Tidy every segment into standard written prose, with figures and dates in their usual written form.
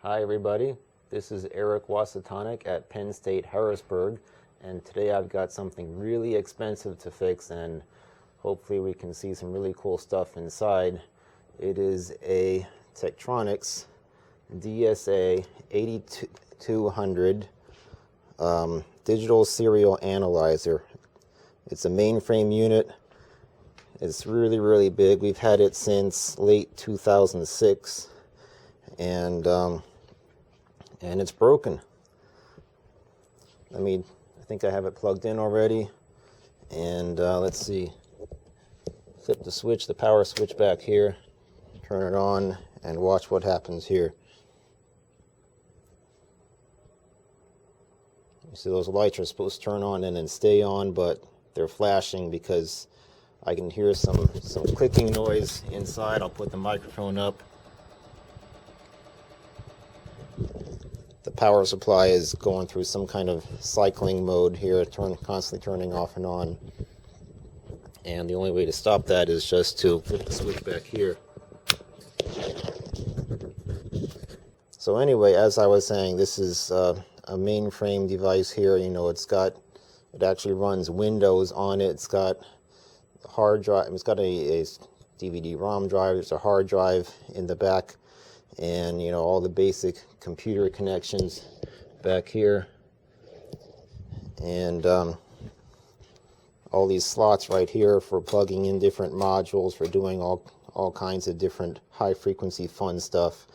Hi everybody, this is Eric Wasatonic at Penn State Harrisburg, and today I've got something really expensive to fix, and hopefully we can see some really cool stuff inside. It is a Tektronix DSA8200 digital serial analyzer. It's a mainframe unit. It's really big. We've had it since late 2006, and it's broken. I think I have it plugged in already, and let's see. Flip the switch, the power switch back here, turn it on, and watch what happens here. You see those lights are supposed to turn on and then stay on, but they're flashing because I can hear some clicking noise inside. I'll put the microphone up. The power supply is going through some kind of cycling mode here, constantly turning off and on. And the only way to stop that is just to flip the switch back here. So anyway, as I was saying, this is a mainframe device here. You know, it actually runs Windows on it. It's got a hard drive. It's got a DVD-ROM drive. There's a hard drive in the back, and you know, all the basic computer connections back here, and all these slots right here for plugging in different modules, for doing all kinds of different high frequency fun stuff.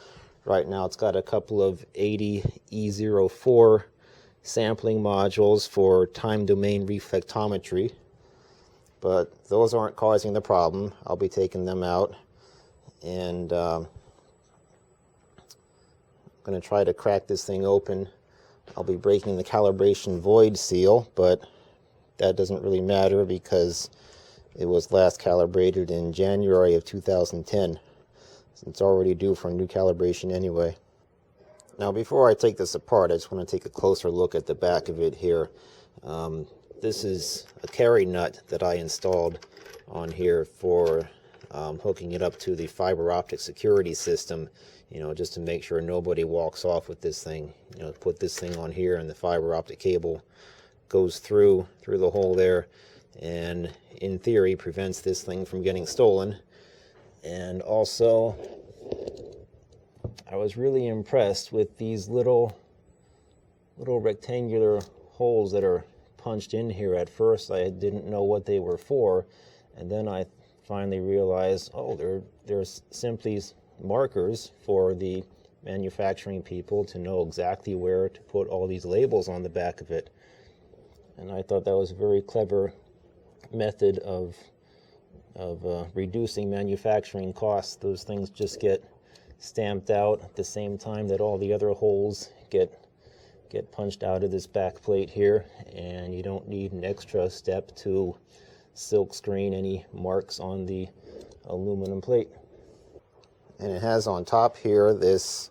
Right now it's got a couple of 80E04 sampling modules for time domain reflectometry, but those aren't causing the problem. I'll be taking them out, and I'm going to try to crack this thing open. I'll be breaking the calibration void seal, but that doesn't really matter because it was last calibrated in January of 2010. It's already due for a new calibration anyway. Now, before I take this apart, I just want to take a closer look at the back of it here. This is a carry nut that I installed on here for hooking it up to the fiber optic security system, you know, just to make sure nobody walks off with this thing. You know, put this thing on here and the fiber optic cable goes through the hole there, and in theory prevents this thing from getting stolen. And also, I was really impressed with these little rectangular holes that are punched in here. At first I didn't know what they were for, and then I finally realized, oh, there's simply markers for the manufacturing people to know exactly where to put all these labels on the back of it. And I thought that was a very clever method of reducing manufacturing costs. Those things just get stamped out at the same time that all the other holes get punched out of this back plate here, and you don't need an extra step to silk screen any marks on the aluminum plate. And it has on top here this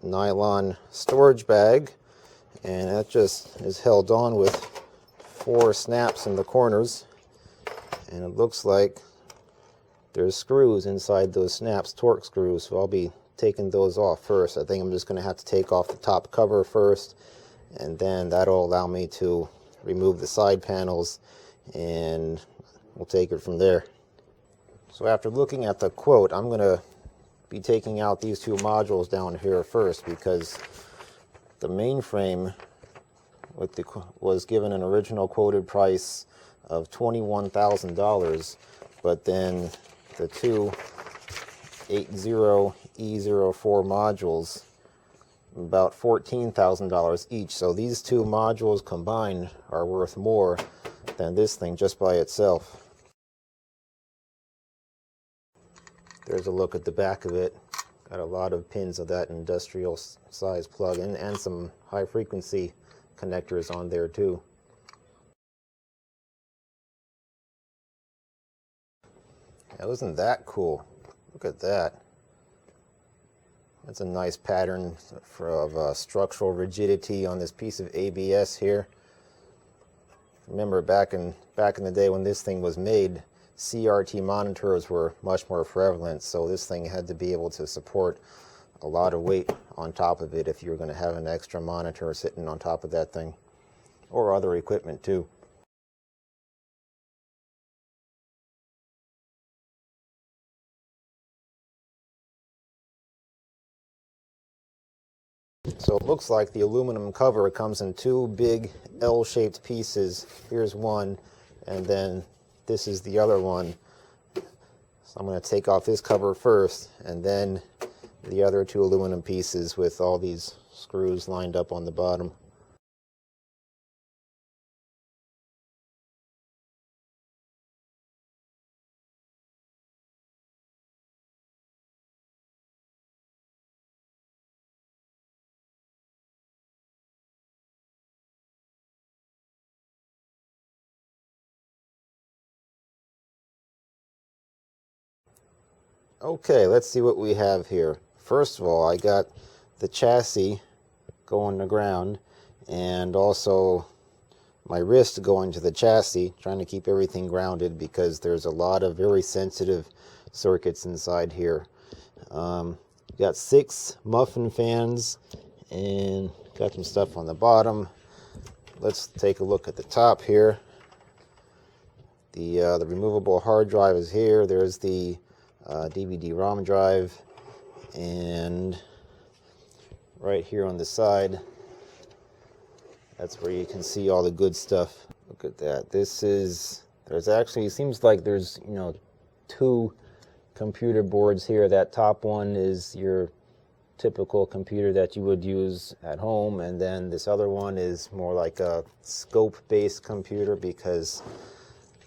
nylon storage bag, and that just is held on with 4 snaps in the corners, and it looks like there's screws inside those snaps, torque screws, so I'll be taking those off first. I think I'm just going to have to take off the top cover first, and then that'll allow me to remove the side panels, and we'll take it from there. So after looking at the quote, I'm going to be taking out these 2 modules down here first, because the mainframe was given an original quoted price of $21,000, but then the 2 80E04 modules, about $14,000 each. So these 2 modules combined are worth more than this thing just by itself. There's a look at the back of it. Got a lot of pins of that industrial size plug in, and some high frequency connectors on there too. Now, isn't that cool? Look at that. That's a nice pattern of structural rigidity on this piece of ABS here. Remember back in the day when this thing was made, CRT monitors were much more prevalent, so this thing had to be able to support a lot of weight on top of it if you're going to have an extra monitor sitting on top of that thing, or other equipment too. So it looks like the aluminum cover comes in two big L-shaped pieces. Here's one, and then this is the other one. So I'm going to take off this cover first, and then the other two aluminum pieces with all these screws lined up on the bottom. Okay, let's see what we have here. First of all, I got the chassis going to ground, and also my wrist going to the chassis, trying to keep everything grounded because there's a lot of very sensitive circuits inside here. Got 6 muffin fans and got some stuff on the bottom. Let's take a look at the top here. The removable hard drive is here. There's the DVD-ROM drive, and right here on the side, that's where you can see all the good stuff. Look at that. There's actually, it seems like there's, 2 computer boards here. That top one is your typical computer that you would use at home, and then this other one is more like a scope-based computer, because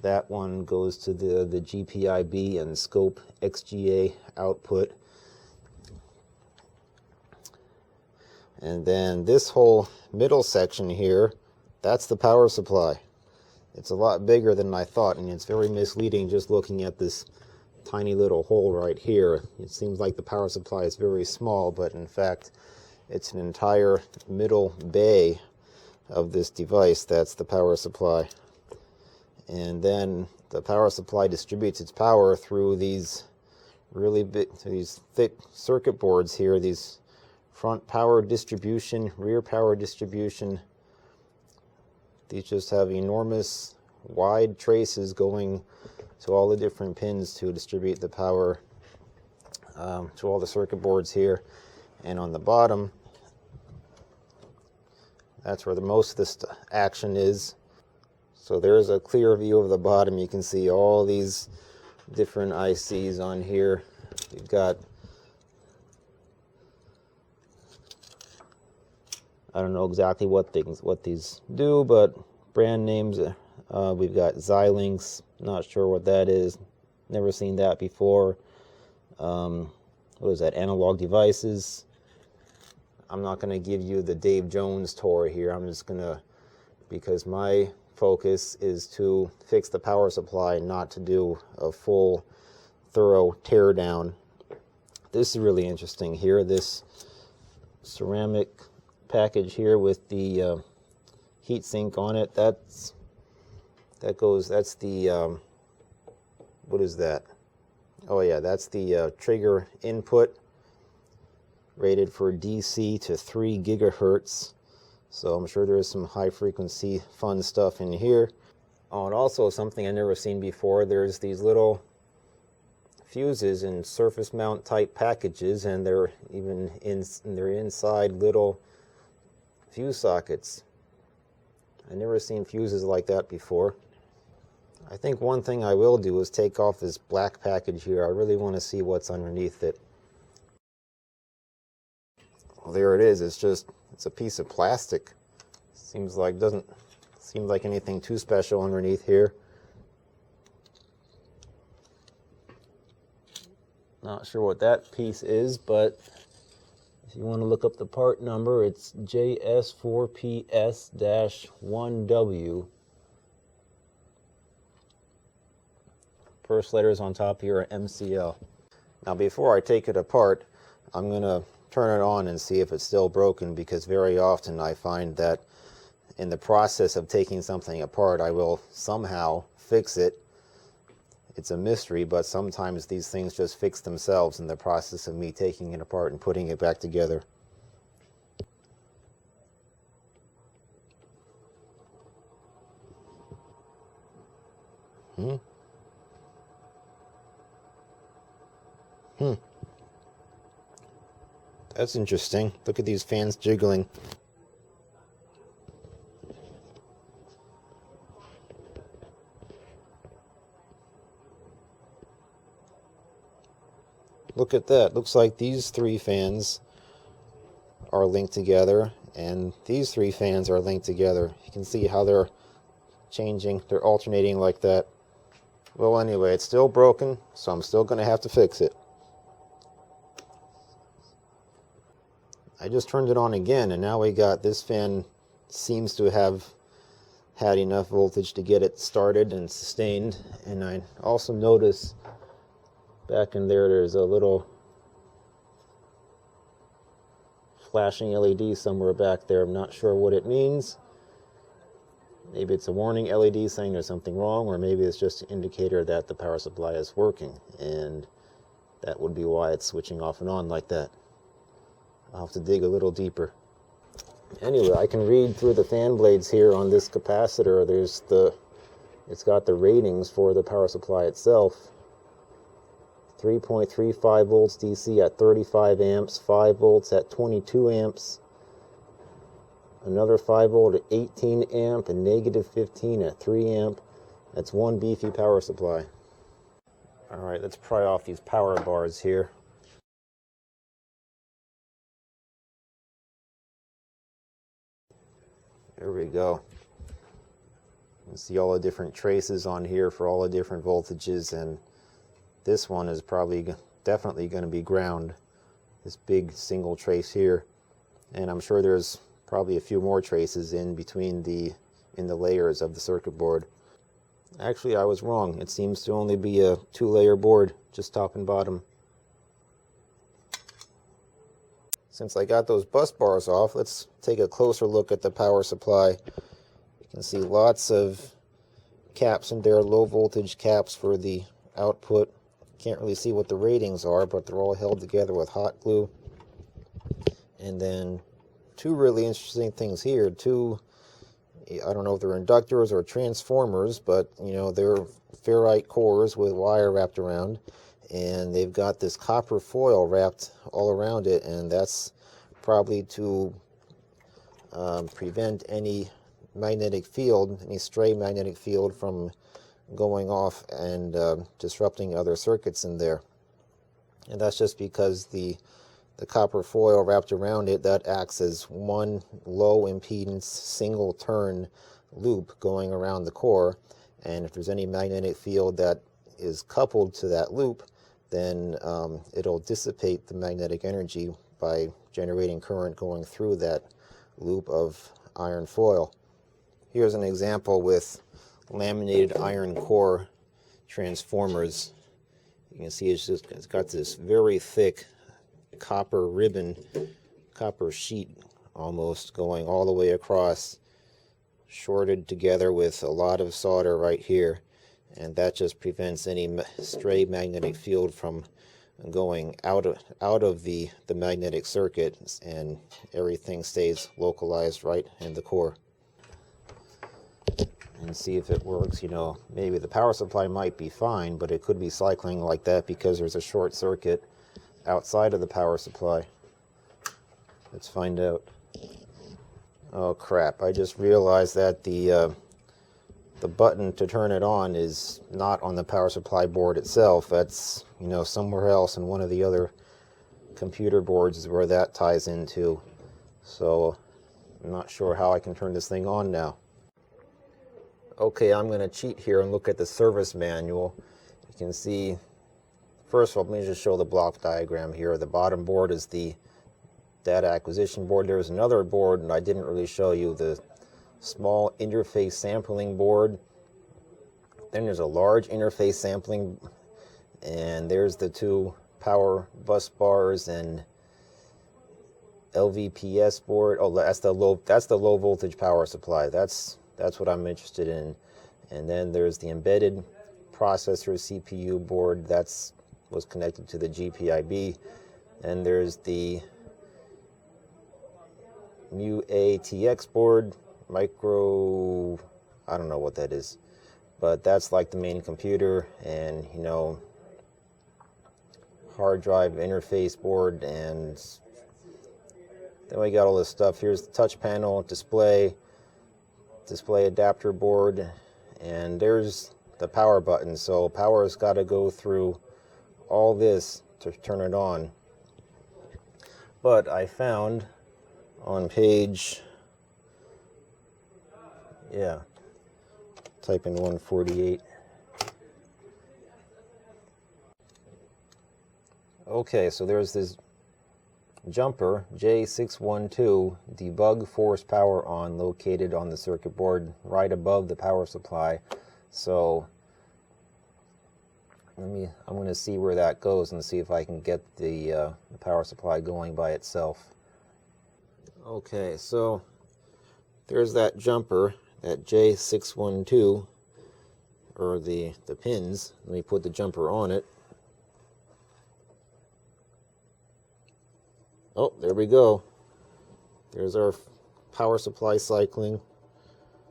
that one goes to the GPIB and scope XGA output. And then this whole middle section here, that's the power supply. It's a lot bigger than I thought, and it's very misleading just looking at this tiny little hole right here. It seems like the power supply is very small, but in fact it's an entire middle bay of this device. That's the power supply. And then the power supply distributes its power through these really big, these thick circuit boards here, these front power distribution, rear power distribution. These just have enormous wide traces going to all the different pins to distribute the power to all the circuit boards here. And on the bottom, that's where most of this action is. So there's a clear view of the bottom. You can see all these different ICs on here. You've got, I don't know exactly what these do, but brand names. We've got Xilinx, not sure what that is, never seen that before. What is that? Analog Devices. I'm not going to give you the Dave Jones tour here. I'm just going to, because my focus is to fix the power supply, not to do a full thorough tear down. This is really interesting here, this ceramic package here with the heat sink on it. That's the what is that? Oh yeah, that's the trigger input, rated for DC to 3 gigahertz. So I'm sure there's some high frequency fun stuff in here. Oh, and also something I've never seen before, there's these little fuses in surface mount type packages, and they're inside little fuse sockets. I've never seen fuses like that before. I think one thing I will do is take off this black package here. I really want to see what's underneath it. Well, there it is. It's a piece of plastic. Doesn't seem like anything too special underneath here. Not sure what that piece is, but if you want to look up the part number, it's JS4PS-1W. First letters on top here are MCL. Now before I take it apart, I'm going to turn it on and see if it's still broken, because very often I find that in the process of taking something apart, I will somehow fix it, it's a mystery, but sometimes these things just fix themselves in the process of me taking it apart and putting it back together. That's interesting. Look at these fans jiggling. Look at that. Looks like these three fans are linked together, and these three fans are linked together. You can see how they're changing, they're alternating like that. Well, anyway, it's still broken, so I'm still going to have to fix it. I just turned it on again, and now we got this fan seems to have had enough voltage to get it started and sustained. And I also notice back in there, there's a little flashing LED somewhere back there. I'm not sure what it means. Maybe it's a warning LED saying there's something wrong, or maybe it's just an indicator that the power supply is working, and that would be why it's switching off and on like that. I'll have to dig a little deeper. Anyway, I can read through the fan blades here on this capacitor. It's got the ratings for the power supply itself. 3.35 volts DC at 35 amps, 5 volts at 22 amps, another 5 volt at 18 amp, and negative 15 at 3 amp. That's one beefy power supply. All right, let's pry off these power bars here. There we go. You can see all the different traces on here for all the different voltages, and this one is definitely going to be ground, this big single trace here. And I'm sure there's probably a few more traces in between in the layers of the circuit board. Actually, I was wrong. It seems to only be a 2-layer board, just top and bottom. Since I got those bus bars off, let's take a closer look at the power supply. You can see lots of caps in there, low voltage caps for the output. Can't really see what the ratings are, but they're all held together with hot glue. And then two really interesting things here. I don't know if they're inductors or transformers, but they're ferrite cores with wire wrapped around, and they've got this copper foil wrapped all around it, and that's probably to prevent any magnetic field, any stray magnetic field from going off and disrupting other circuits in there. And that's just because the copper foil wrapped around it, that acts as one low impedance single turn loop going around the core, and if there's any magnetic field that is coupled to that loop, then it'll dissipate the magnetic energy by generating current going through that loop of iron foil. Here's an example with laminated iron core transformers. You can see it's got this very thick copper ribbon, copper sheet almost, going all the way across, shorted together with a lot of solder right here, and that just prevents any stray magnetic field from going out of the magnetic circuit, and everything stays localized right in the core. And see if it works. Maybe the power supply might be fine, but it could be cycling like that because there's a short circuit outside of the power supply. Let's find out. Oh crap, I just realized that the button to turn it on is not on the power supply board itself. That's somewhere else in one of the other computer boards is where that ties into. So I'm not sure how I can turn this thing on now. Okay, I'm going to cheat here and look at the service manual. You can see, first of all, let me just show the block diagram here. The bottom board is the data acquisition board. There's another board, and I didn't really show you, the small interface sampling board. Then there's a large interface sampling, and there's the two power bus bars and LVPS board. Oh, that's the low voltage power supply. That's what I'm interested in. And then there's the embedded processor CPU board was connected to the GPIB, and there's the MU-ATX board, I don't know what that is, but that's like the main computer, and you know, hard drive interface board, and then we got all this stuff. Here's the touch panel, display adapter board, and there's the power button. So power's got to go through all this to turn it on. But I found on page, type in 148. Okay, so there's this jumper J612 debug force power on, located on the circuit board right above the power supply. So I'm going to see where that goes and see if I can get the power supply going by itself. Okay, so there's that jumper, that J612, or the pins. Let me put the jumper on it. Oh, there we go. There's our power supply cycling.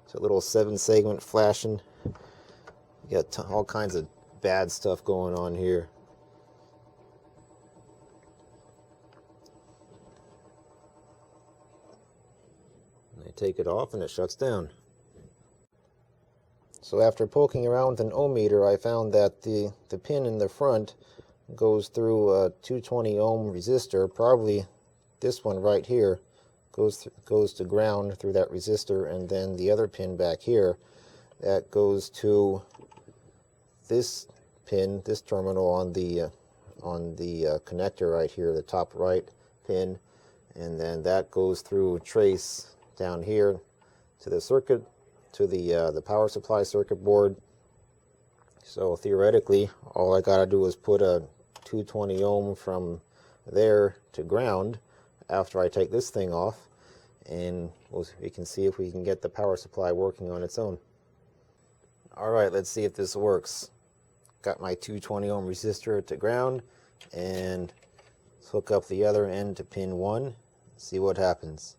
It's a little 7-segment flashing. You got all kinds of bad stuff going on here. And I take it off and it shuts down. So after poking around with an ohm meter, I found that the pin in the front goes through a 220 ohm resistor. Probably this one right here goes to ground through that resistor, and then the other pin back here, that goes to this pin, this terminal on the connector right here, the top right pin, and then that goes through trace down here to the circuit, to the power supply circuit board. So theoretically, all I gotta do is put a 220 ohm from there to ground after I take this thing off, and we can see if we can get the power supply working on its own. Alright, let's see if this works. Got my 220 ohm resistor to ground, and let's hook up the other end to pin 1, see what happens.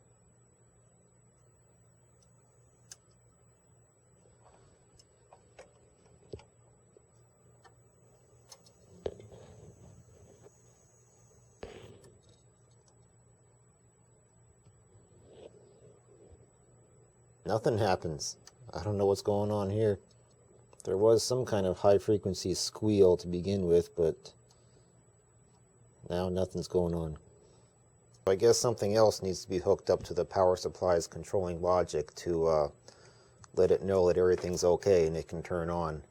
Nothing happens. I don't know what's going on here. There was some kind of high frequency squeal to begin with, but now nothing's going on. I guess something else needs to be hooked up to the power supply's controlling logic to let it know that everything's okay and it can turn on.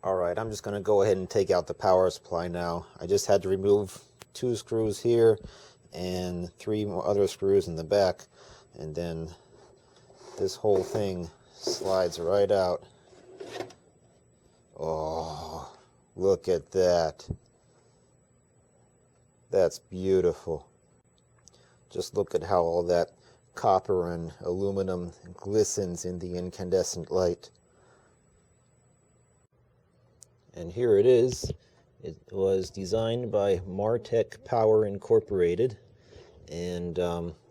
Alright, I'm just going to go ahead and take out the power supply now. I just had to remove 2 screws here and 3 more other screws in the back, and then this whole thing slides right out. Oh, look at that. That's beautiful. Just look at how all that copper and aluminum glistens in the incandescent light. And here it is. It was designed by Martech Power Incorporated, and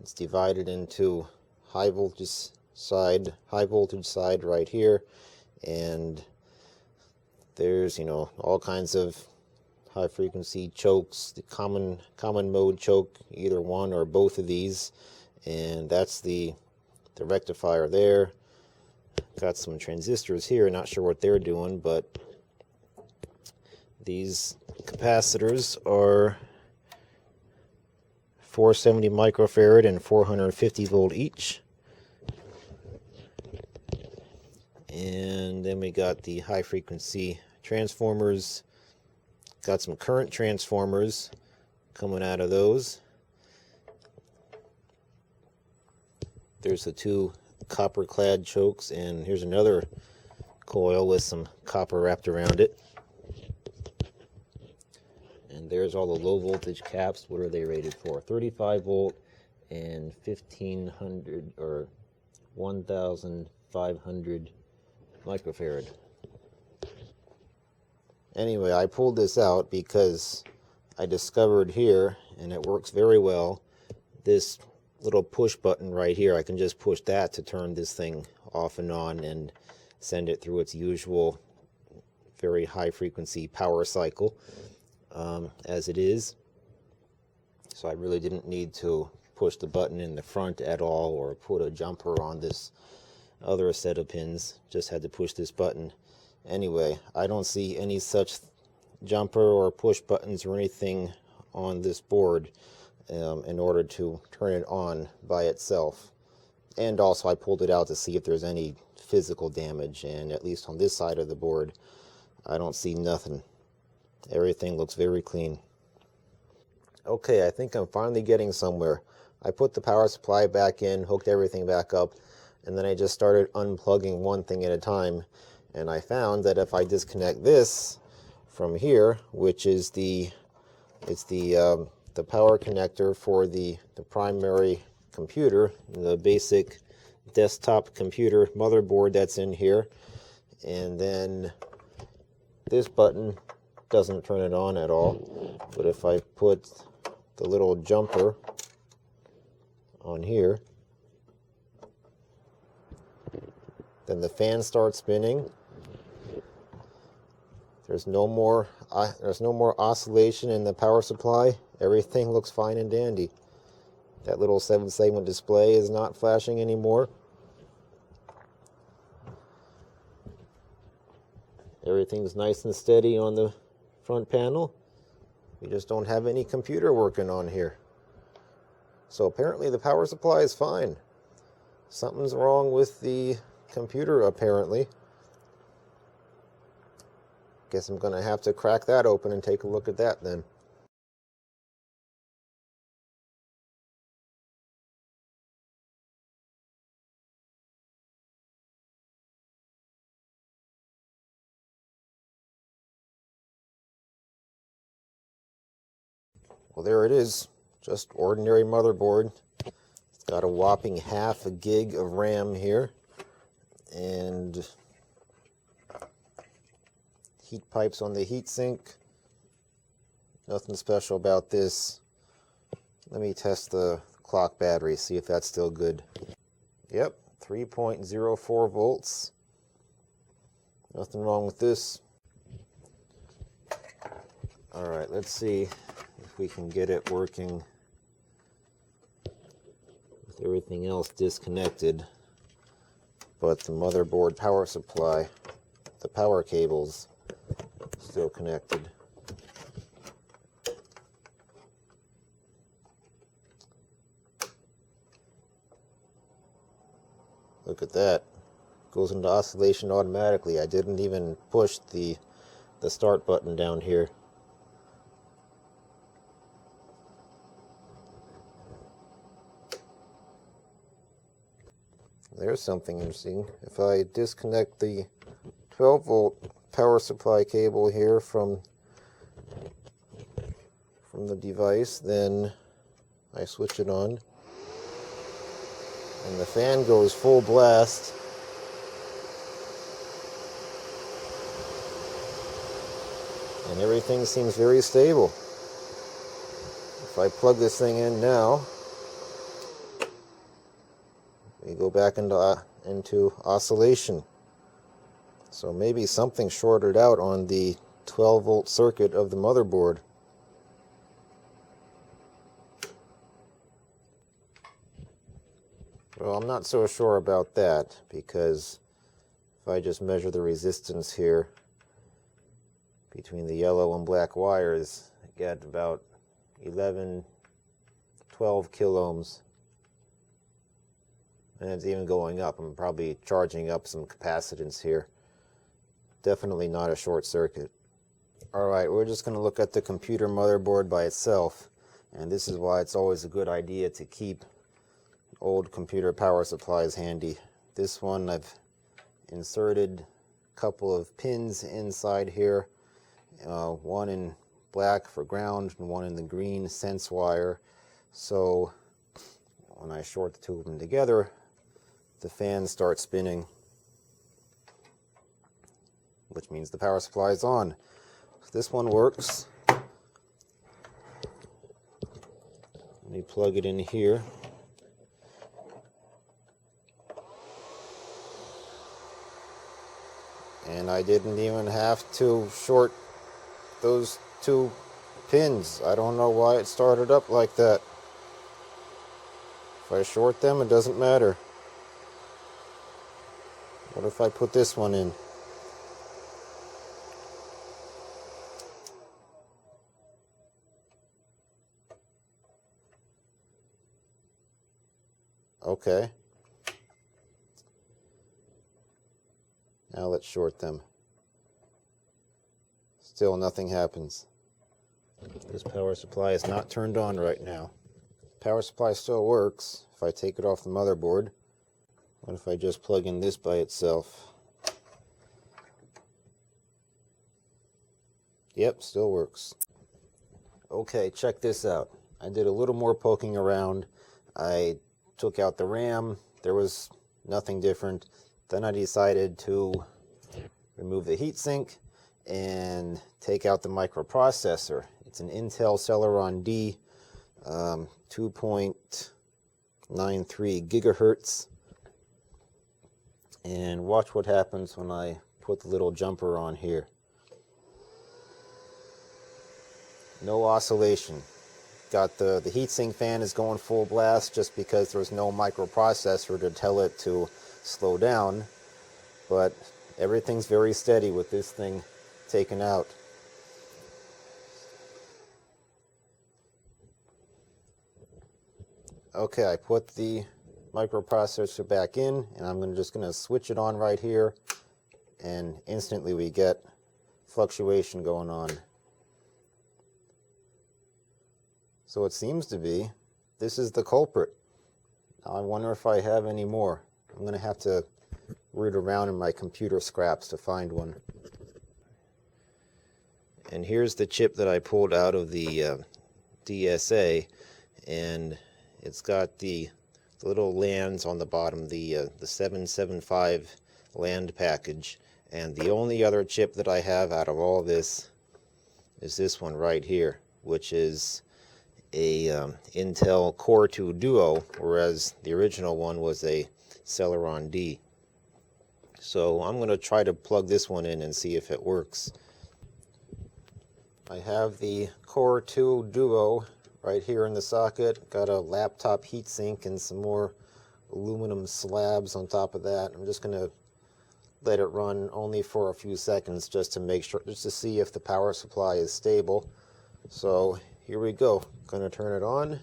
it's divided into high voltage side right here, and there's, you know, all kinds of high frequency chokes, the common mode choke, either one or both of these, and that's the rectifier there. Got some transistors here, not sure what they're doing, but these capacitors are 470 microfarad and 450 volt each. And then we got the high frequency transformers. Got some current transformers coming out of those. There's the 2 copper clad chokes, and here's another coil with some copper wrapped around it. And there's all the low voltage caps. What are they rated for? 35 volt and 1500 or 1500 microfarad. Anyway, I pulled this out because I discovered here, and it works very well, this little push button right here. I can just push that to turn this thing off and on and send it through its usual very high frequency power cycle as it is. So I really didn't need to push the button in the front at all or put a jumper on this other set of pins. Just had to push this button. Anyway, I don't see any such jumper or push buttons or anything on this board in order to turn it on by itself. And also I pulled it out to see if there's any physical damage, and at least on this side of the board I don't see nothing. Everything looks very clean. Okay, I think I'm finally getting somewhere. I put the power supply back in, hooked everything back up, and then I just started unplugging one thing at a time, and I found that if I disconnect this from here, which is the power connector for the primary computer, the basic desktop computer motherboard that's in here, and then this button doesn't turn it on at all. But if I put the little jumper on here, then the fan starts spinning. There's no more oscillation in the power supply. Everything looks fine and dandy. That little 7-segment display is not flashing anymore. Everything's nice and steady on the front panel. We just don't have any computer working on here. So apparently the power supply is fine. Something's wrong with the computer apparently. Guess I'm going to have to crack that open and take a look at that then. Well, there it is. Just ordinary motherboard. It's got a whopping half a gig of RAM here, and heat pipes on the heatsink. Nothing special about this. Let me test the clock battery, see if that's still good. Yep, 3.04 volts. Nothing wrong with this. Alright, let's see if we can get it working with everything else disconnected, but the motherboard power supply, the power cables, still connected. Look at that. Goes into oscillation automatically. I didn't even push the start button down here. There's something interesting. If I disconnect the 12-volt power supply cable here from the device, then I switch it on, and the fan goes full blast. And everything seems very stable. If I plug this thing in now, we go back into oscillation. So maybe something shorted out on the 12-volt circuit of the motherboard. Well, I'm not so sure about that, because if I just measure the resistance here between the yellow and black wires, I get about 11, 12 kiloohms. And it's even going up. I'm probably charging up some capacitance here. Definitely not a short circuit. Alright, we're just going to look at the computer motherboard by itself. And this is why it's always a good idea to keep old computer power supplies handy. This one I've inserted a couple of pins inside here. One in black for ground and one in the green sense wire. So when I short the two of them together, the fan starts spinning, which means the power supply is on. This one works. Let me plug it in here. And I didn't even have to short those two pins. I don't know why it started up like that. If I short them, it doesn't matter. What if I put this one in? Okay. Now let's short them. Still nothing happens. This power supply is not turned on right now. Power supply still works if I take it off the motherboard. What if I just plug in this by itself? Yep, still works. Okay, check this out. I did a little more poking around. I took out the RAM. There was nothing different. Then I decided to remove the heatsink and take out the microprocessor. It's an Intel Celeron D, 2.93 gigahertz. And watch what happens when I put the little jumper on here. No oscillation. Got the heatsink fan is going full blast just because there's no microprocessor to tell it to slow down, but everything's very steady with this thing taken out. Okay, I put the microprocessor back in, and I'm just going to switch it on right here, and instantly we get fluctuation going on. So it seems to be this is the culprit. Now I wonder if I have any more. I'm going to have to root around in my computer scraps to find one. And here's the chip that I pulled out of the DSA, and it's got the little lands on the bottom, the 775 land package. And the only other chip that I have out of all this is this one right here, which is a Intel Core 2 Duo, whereas the original one was a Celeron D. So I'm going to try to plug this one in and see if it works. I have the Core 2 Duo right here in the socket. Got a laptop heatsink and some more aluminum slabs on top of that. I'm just going to let it run only for a few seconds just to make sure, just to see if the power supply is stable. So here we go. Going to turn it on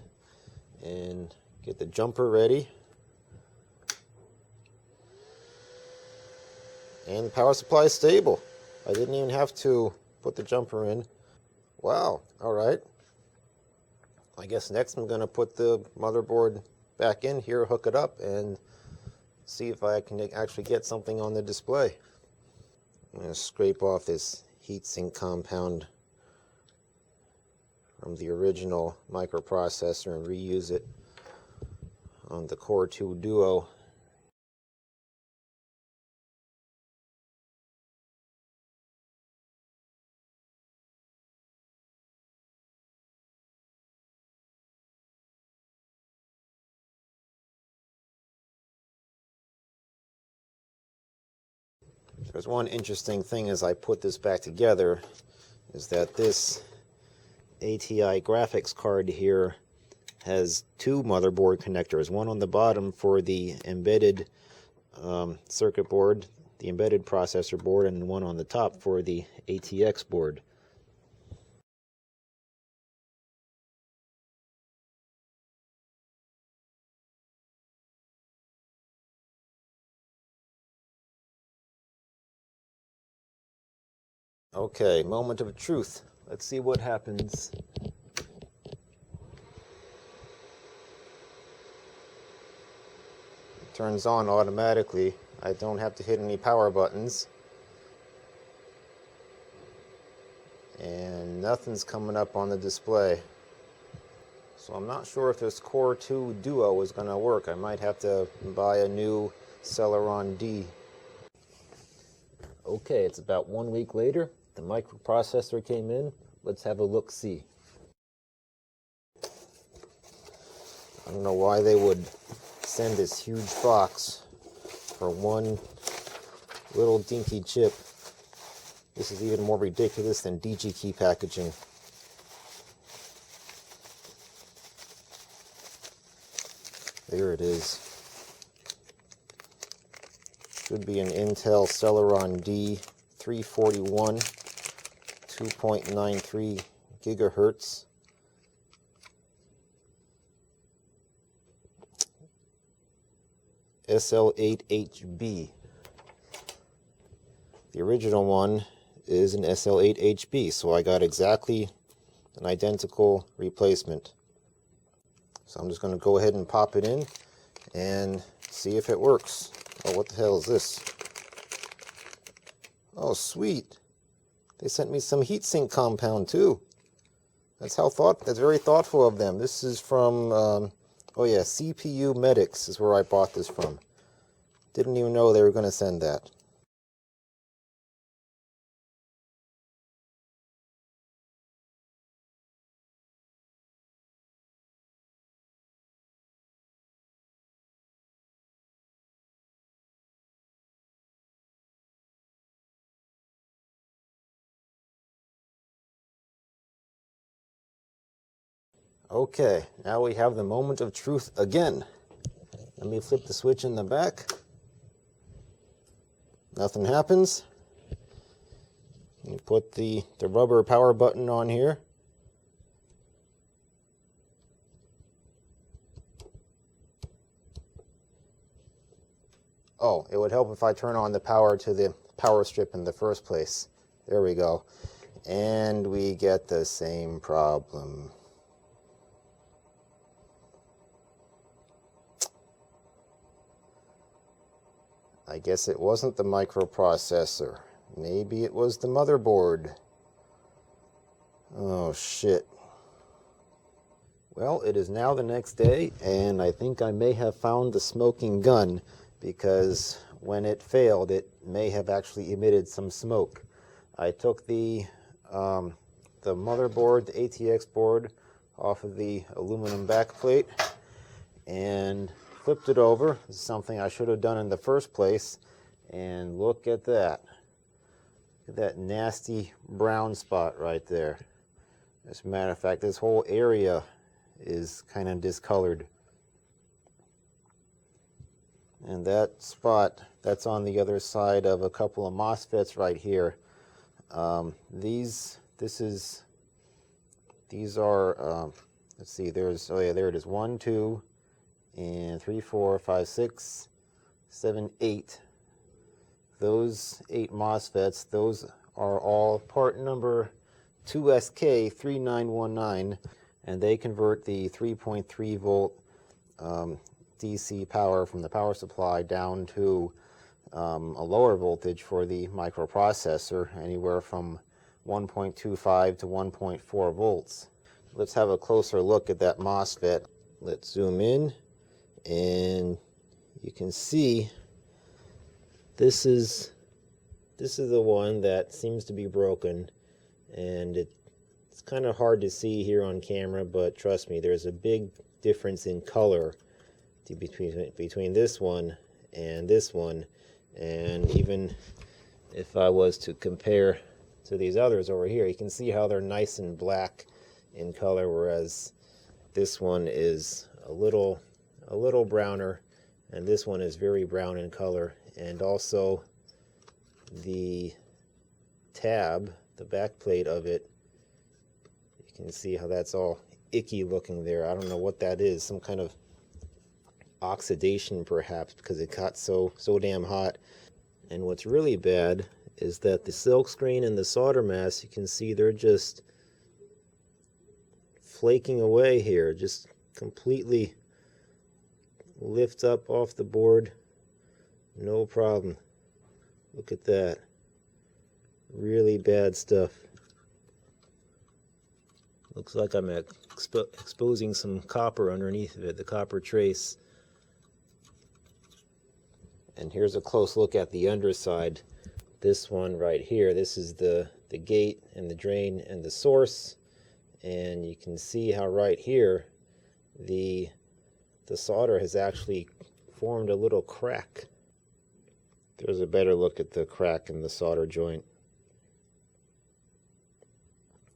and get the jumper ready. And the power supply is stable. I didn't even have to put the jumper in. Wow, all right. I guess next I'm going to put the motherboard back in here, hook it up, and see if I can actually get something on the display. I'm going to scrape off this heatsink compound from the original microprocessor and reuse it on the Core 2 Duo. There's one interesting thing as I put this back together, is that this ATI graphics card here has two motherboard connectors, one on the bottom for the embedded circuit board, the embedded processor board, and one on the top for the ATX board. Okay, moment of truth. Let's see what happens. It turns on automatically. I don't have to hit any power buttons. And nothing's coming up on the display. So I'm not sure if this Core 2 Duo is going to work. I might have to buy a new Celeron D. Okay, it's about 1 week later. The microprocessor came in. Let's have a look-see. I don't know why they would send this huge box for one little dinky chip. This is even more ridiculous than DG key packaging. There it is. Should be an Intel Celeron D341, 2.93 gigahertz. SL8HB. The original one is an SL8HB, so I got exactly an identical replacement. So I'm just going to go ahead and pop it in and see if it works. Oh, what the hell is this? Oh, sweet. They sent me some heatsink compound too. That's very thoughtful of them. This is from oh yeah, CPU Medics is where I bought this from. Didn't even know they were going to send that. Okay, now we have the moment of truth again. Let me flip the switch in the back. Nothing happens. You put the rubber power button on here. Oh, it would help if I turn on the power to the power strip in the first place. There we go. And we get the same problem. I guess it wasn't the microprocessor. Maybe it was the motherboard. Oh, shit. Well, it is now the next day, and I think I may have found the smoking gun, because when it failed, it may have actually emitted some smoke. I took the motherboard, the ATX board, off of the aluminum backplate, and flipped it over. This is something I should have done in the first place. And look at that. Look at that nasty brown spot right there. As a matter of fact, this whole area is kind of discolored. And that spot, that's on the other side of a couple of MOSFETs right here. These are, let's see, there's, oh yeah, there it is, 1, 2, and 3, 4, 5, 6, 7, 8. Those 8 MOSFETs, those are all part number 2SK3919, and they convert the 3.3 volt DC power from the power supply down to a lower voltage for the microprocessor, anywhere from 1.25 to 1.4 volts. Let's have a closer look at that MOSFET. Let's zoom in, and you can see this is the one that seems to be broken, and it's kind of hard to see here on camera, but trust me, there's a big difference in color between this one, and even if I was to compare to these others over here, you can see how they're nice and black in color, whereas this one is a little browner, and this one is very brown in color. And also the tab, the back plate of it, you can see how that's all icky looking there. I don't know what that is, some kind of oxidation perhaps, because it got so damn hot. And what's really bad is that the silk screen and the solder mask, you can see they're just flaking away here, just completely lift up off the board, no problem. Look at that, really bad stuff. Looks like I'm exposing some copper underneath of it, the copper trace. And here's a close look at the underside. this one right here. This is the gate and the drain and the source, and you can see how right here the solder has actually formed a little crack. There's a better look at the crack in the solder joint.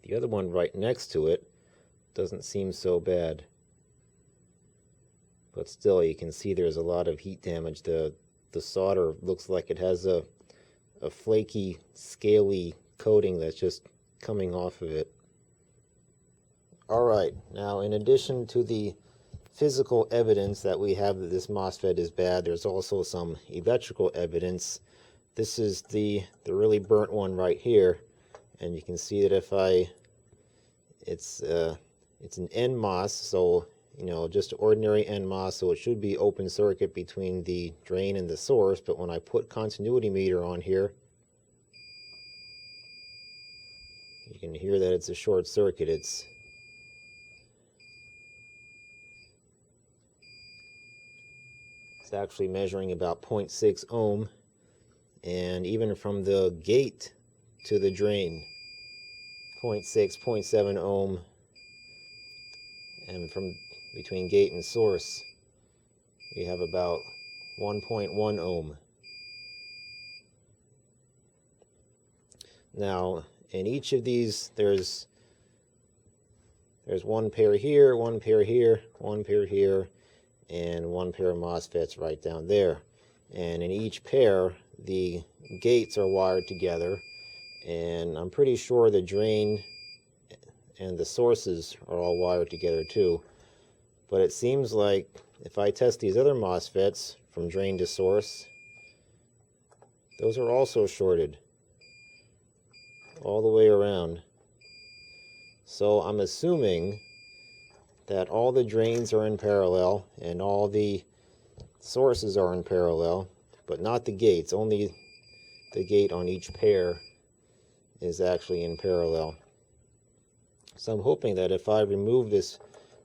The other one right next to it doesn't seem so bad, but still you can see there's a lot of heat damage. The solder looks like it has a flaky, scaly coating that's just coming off of it. Alright, now in addition to the physical evidence that we have that this MOSFET is bad, there's also some electrical evidence. This is the really burnt one right here, and you can see that if it's an NMOS, so just ordinary NMOS, so it should be open circuit between the drain and the source, but when I put continuity meter on here, you can hear that it's a short circuit. It's actually measuring about 0.6 ohm, and even from the gate to the drain, 0.6, 0.7 ohm, and from between gate and source, we have about 1.1 ohm. Now, in each of these, there's one pair here, one pair here, one pair here, and one pair of MOSFETs right down there. And in each pair, the gates are wired together, and I'm pretty sure the drain and the sources are all wired together too. But it seems like if I test these other MOSFETs from drain to source, those are also shorted all the way around. So I'm assuming that all the drains are in parallel and all the sources are in parallel, but not the gates. Only the gate on each pair is actually in parallel. So I'm hoping that if I remove this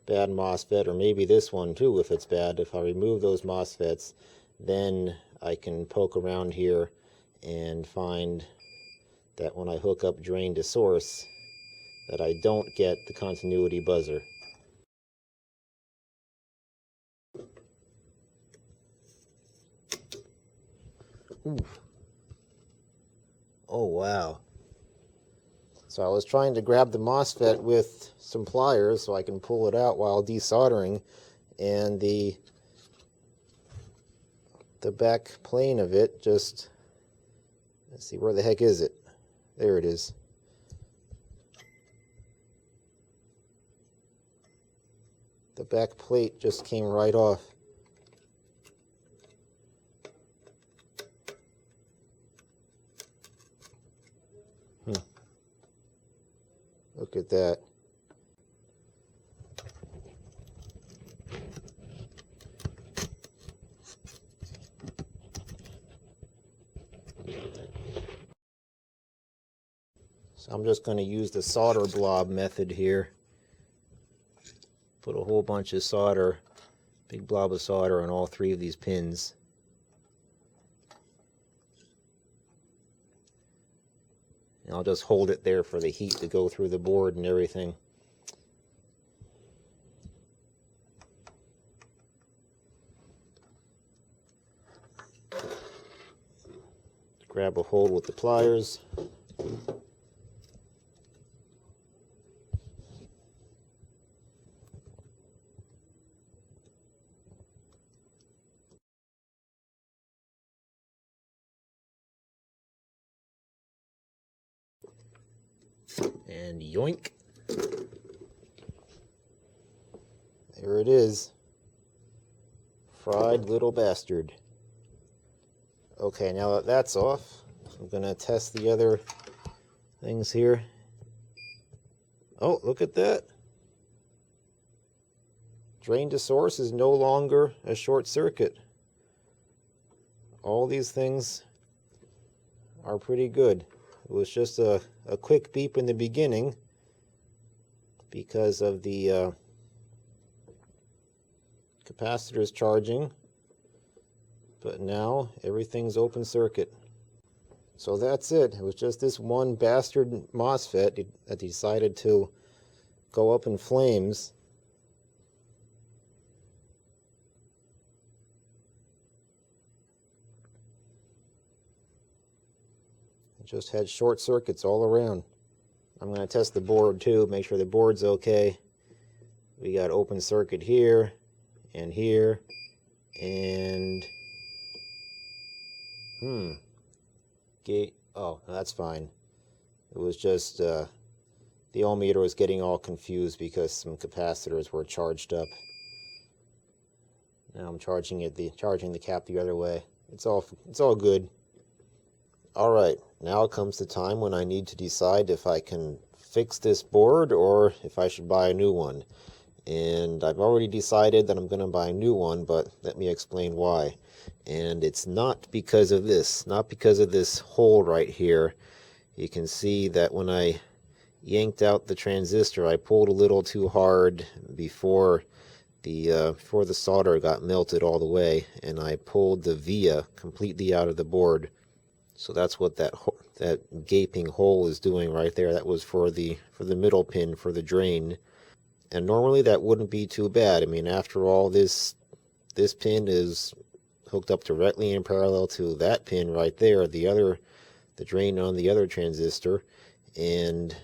bad MOSFET, or maybe this one too if it's bad, if I remove those MOSFETs, then I can poke around here and find that when I hook up drain to source, that I don't get the continuity buzzer. Oof. Oh wow. So I was trying to grab the MOSFET with some pliers so I can pull it out while desoldering, and the back plane of it just, let's see, where the heck is it? There it is. The back plate just came right off. Look at that. So I'm just going to use the solder blob method here. Put a whole bunch of solder, big blob of solder on all three of these pins. And I'll just hold it there for the heat to go through the board and everything. Grab a hold with the pliers. And yoink. There it is. Fried little bastard. Okay, now that that's off, I'm going to test the other things here. Oh, look at that. Drain to source is no longer a short circuit. All these things are pretty good. It was just a quick beep in the beginning because of the capacitors charging, but now everything's open circuit. So that's it. It was just this one bastard MOSFET that decided to go up in flames. It just had short circuits all around. I'm going to test the board too, make sure the board's okay. We got open circuit here, and gate. Oh, that's fine. It was just the ohm meter was getting all confused because some capacitors were charged up. Now I'm charging the cap the other way. It's all good. All right, now comes the time when I need to decide if I can fix this board or if I should buy a new one. And I've already decided that I'm going to buy a new one, but let me explain why. And it's not because of this, not because of this hole right here. You can see that when I yanked out the transistor, I pulled a little too hard before the solder got melted all the way, and I pulled the via completely out of the board. So that's what that gaping hole is doing right there. That was for the middle pin for the drain. And normally that wouldn't be too bad. I mean, after all, this pin is hooked up directly in parallel to that pin right there, the drain on the other transistor, and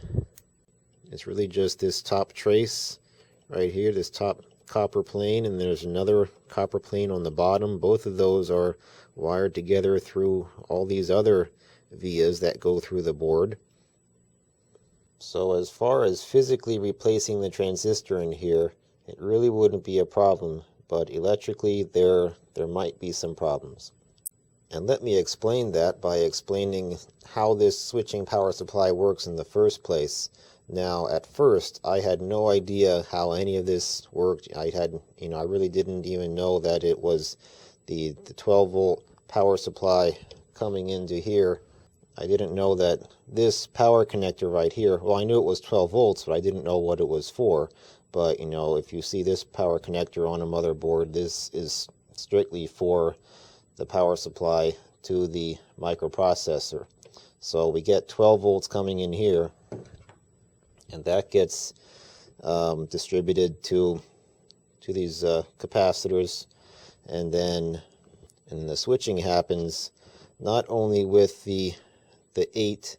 it's really just this top trace right here, this top copper plane, and there's another copper plane on the bottom. Both of those are wired together through all these other vias that go through the board. So as far as physically replacing the transistor in here, it really wouldn't be a problem, but electrically there might be some problems. And let me explain that by explaining how this switching power supply works in the first place. Now, at first, I had no idea how any of this worked. I really didn't even know that it was the 12-volt power supply coming into here. I didn't know that this power connector right here, well, I knew it was 12 volts, but I didn't know what it was for. But, if you see this power connector on a motherboard, this is strictly for the power supply to the microprocessor. So we get 12 volts coming in here, and that gets distributed to these capacitors, and the switching happens not only with the 8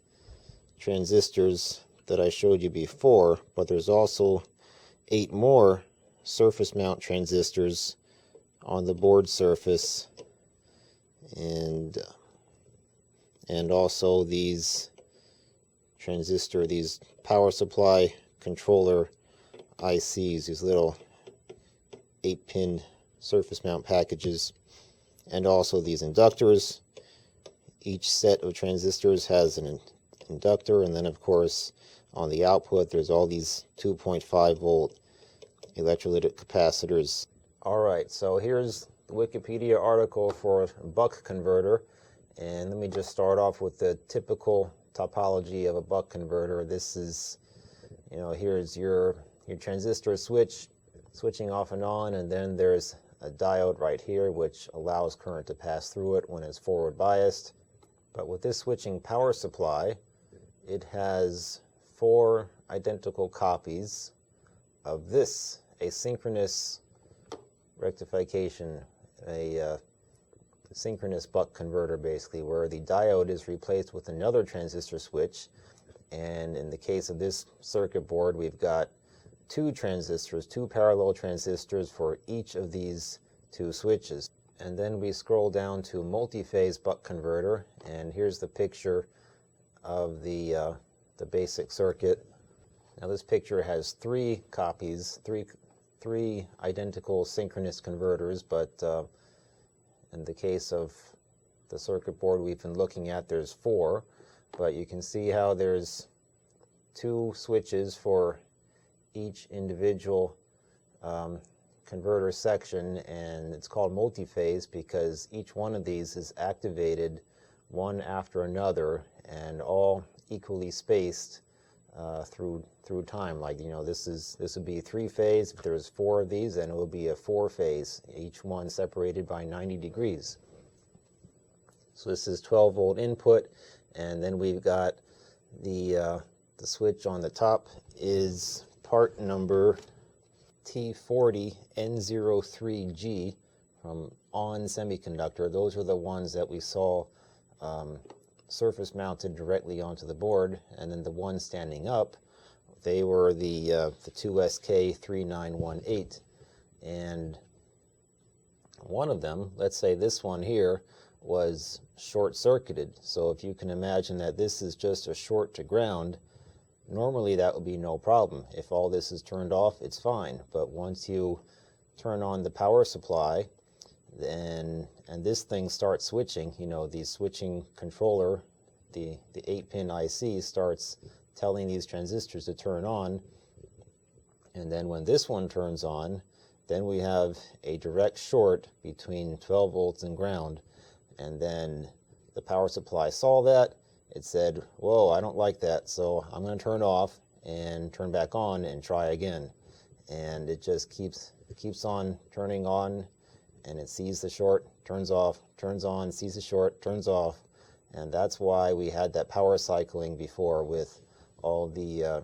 transistors that I showed you before, but there's also 8 more surface mount transistors on the board surface, and also these power supply controller ICs, these little 8-pin surface mount packages, and also these inductors. Each set of transistors has an inductor, and then of course on the output there's all these 2.5 volt electrolytic capacitors. Alright, so here's the Wikipedia article for buck converter, and let me just start off with the typical topology of a buck converter. This is, here's your transistor switching off and on, and then there's a diode right here which allows current to pass through it when it's forward biased. But with this switching power supply, it has 4 identical copies of this asynchronous rectification, a synchronous buck converter basically, where the diode is replaced with another transistor switch. And in the case of this circuit board, we've got 2 transistors, 2 parallel transistors for each of these 2 switches. And then we scroll down to multi-phase buck converter, and here's the picture of the basic circuit. Now this picture has 3 copies, three identical synchronous converters, but in the case of the circuit board we've been looking at, there's 4. But you can see how there's 2 switches for each individual converter section, and it's called multi-phase because each one of these is activated one after another and all equally spaced through time. Like, this would be 3-phase. If there's 4 of these, then it will be a 4-phase, each one separated by 90 degrees. So this is 12 volt input, And then we've got the switch on the top is part number T40N03G from On Semiconductor. Those are the ones that we saw surface mounted directly onto the board, and then the one standing up, they were the 2SK3918. And one of them, let's say this one here, was short-circuited. So if you can imagine that this is just a short to ground, normally that would be no problem. If all this is turned off, it's fine. But once you turn on the power supply, and this thing starts switching, you know, the switching controller, the 8-pin IC starts telling these transistors to turn on. And then when this one turns on, then we have a direct short between 12 volts and ground. And then the power supply saw that. It said, whoa, I don't like that, so I'm going to turn off and turn back on and try again. And it just keeps on turning on, and it sees the short, turns off, turns on, sees the short, turns off. And that's why we had that power cycling before with all the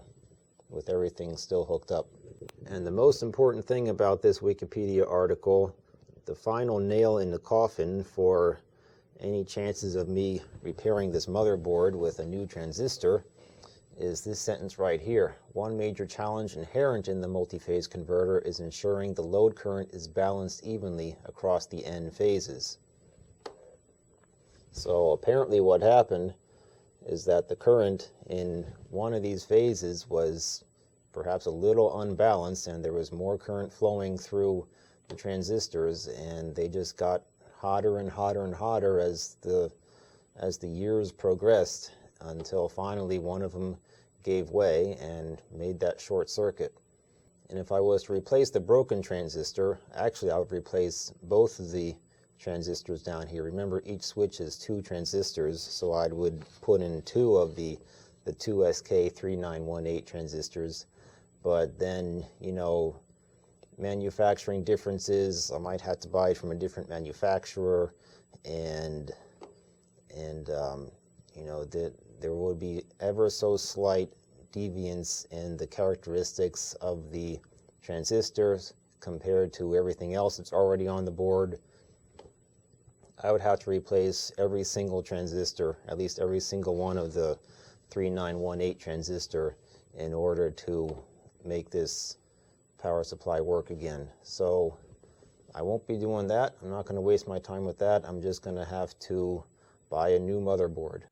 with everything still hooked up. And the most important thing about this Wikipedia article, the final nail in the coffin for any chances of me repairing this motherboard with a new transistor, is this sentence right here. One major challenge inherent in the multi-phase converter is ensuring the load current is balanced evenly across the N phases. So apparently what happened is that the current in one of these phases was perhaps a little unbalanced, and there was more current flowing through the transistors, and they just got hotter and hotter and hotter as the years progressed, until finally one of them gave way and made that short circuit. And if I was to replace the broken transistor, actually I would replace both of the transistors down here. Remember, each switch is 2 transistors, so I would put in 2 of the 2SK3918 transistors. But then, you know, manufacturing differences, I might have to buy it from a different manufacturer, and you know, there would be ever so slight deviance in the characteristics of the transistors compared to everything else that's already on the board. I would have to replace every single transistor, at least every single one of the 3918 transistor, in order to make this power supply work again. So I won't be doing that. I'm not going to waste my time with that. I'm just going to have to buy a new motherboard.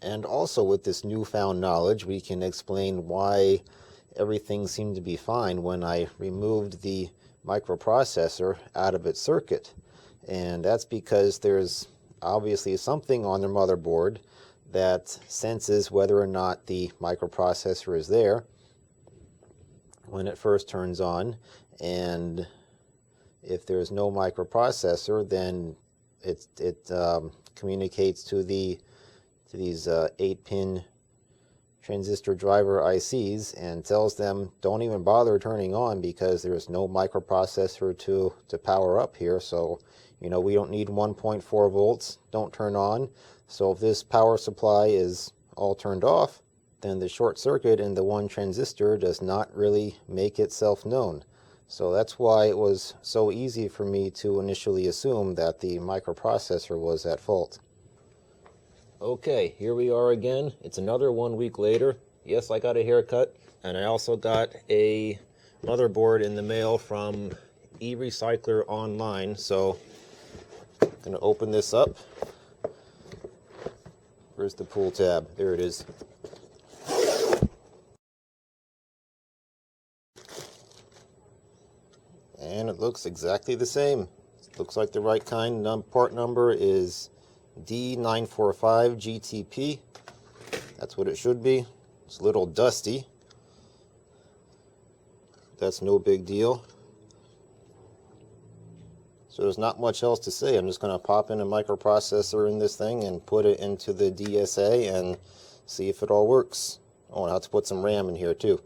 And also, with this newfound knowledge, we can explain why everything seemed to be fine when I removed the microprocessor out of its circuit. And that's because there's obviously something on the motherboard that senses whether or not the microprocessor is there when it first turns on. And if there's no microprocessor, then it communicates to these 8-pin transistor driver ICs and tells them, don't even bother turning on because there's no microprocessor to power up here. So, you know, we don't need 1.4 volts, don't turn on. So if this power supply is all turned off, then the short circuit in the one transistor does not really make itself known. So that's why it was so easy for me to initially assume that the microprocessor was at fault. Okay, here we are again. It's another 1 week later. Yes, I got a haircut, and I also got a motherboard in the mail from eRecycler Online. So I'm going to open this up. Where's the pull tab? There it is. And it looks exactly the same. It looks like the right kind. Part number is D945GTP. That's what it should be. It's a little dusty. That's no big deal. So there's not much else to say. I'm just going to pop in a microprocessor in this thing and put it into the DSA and see if it all works. Oh, and I have to put some RAM in here too.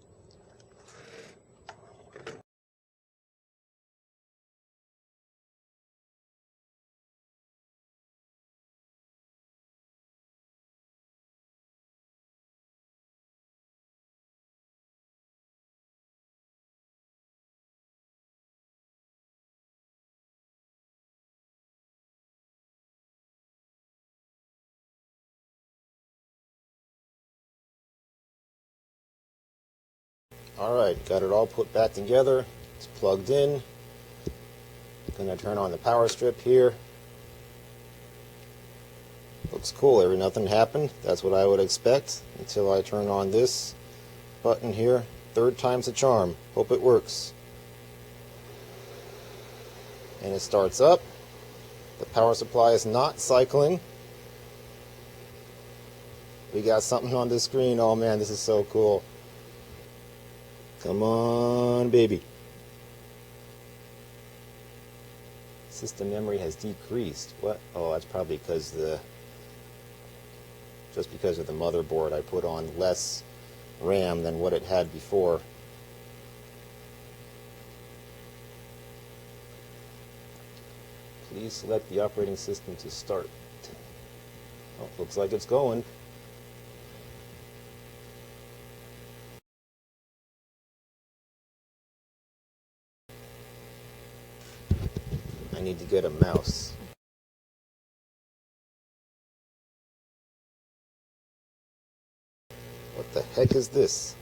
Alright, got it all put back together. It's plugged in. Gonna turn on the power strip here. Looks cool. Nothing happened. That's what I would expect until I turn on this button here. Third time's a charm. Hope it works. And it starts up. The power supply is not cycling. We got something on the screen. Oh man, this is so cool. Come on, baby. System memory has decreased. What? Oh, that's probably because just because of the motherboard. I put on less RAM than what it had before. Please select the operating system to start. Oh, looks like it's going. I need to get a mouse. What the heck is this?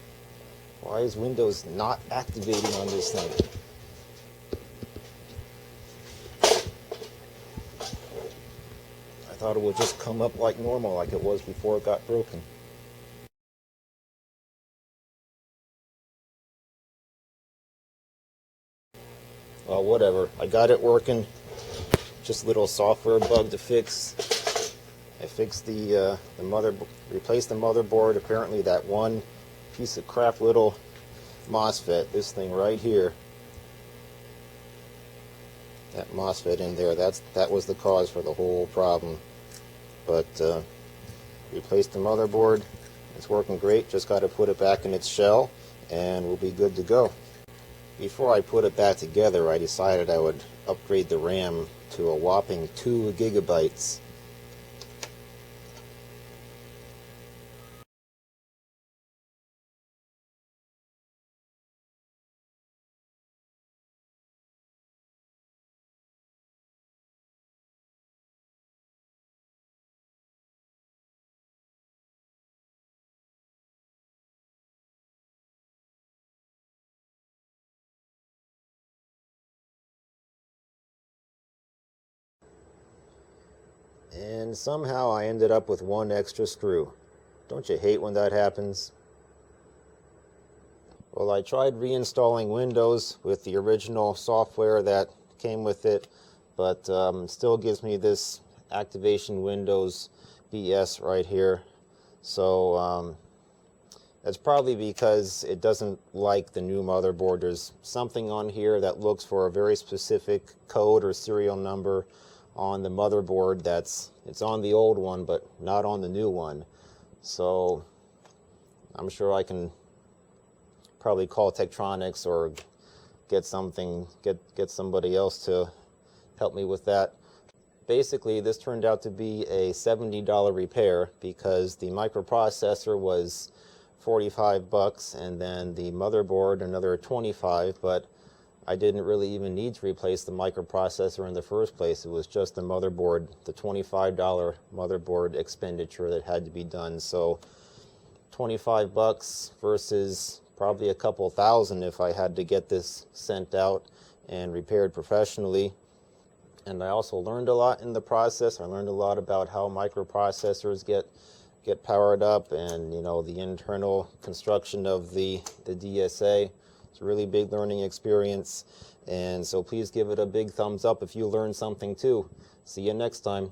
Why is Windows not activating on this thing? I thought it would just come up like normal, like it was before it got broken. Well, whatever. I got it working. Just a little software bug to fix. I fixed the motherboard, replaced the motherboard. Apparently that one piece of crap little MOSFET, this thing right here, that MOSFET in there, that was the cause for the whole problem. But replaced the motherboard. It's working great. Just got to put it back in its shell and we'll be good to go. Before I put it back together, I decided I would upgrade the RAM to a whopping 2 gigabytes. And somehow I ended up with one extra screw. Don't you hate when that happens? Well, I tried reinstalling Windows with the original software that came with it, but still gives me this activation Windows BS right here. So that's probably because it doesn't like the new motherboard. There's something on here that looks for a very specific code or serial number on the motherboard it's on the old one but not on the new one. So I'm sure I can probably call Tektronix or get somebody else to help me with that. Basically, this turned out to be a $70 repair because the microprocessor was $45 and then the motherboard another $25, but I didn't really even need to replace the microprocessor in the first place. It was just the motherboard, the $25 motherboard expenditure that had to be done. So $25 versus probably a couple thousand if I had to get this sent out and repaired professionally. And I also learned a lot in the process. I learned a lot about how microprocessors get powered up and, you know, the internal construction of the DSA. It's a really big learning experience, and so please give it a big thumbs up if you learned something too. See you next time.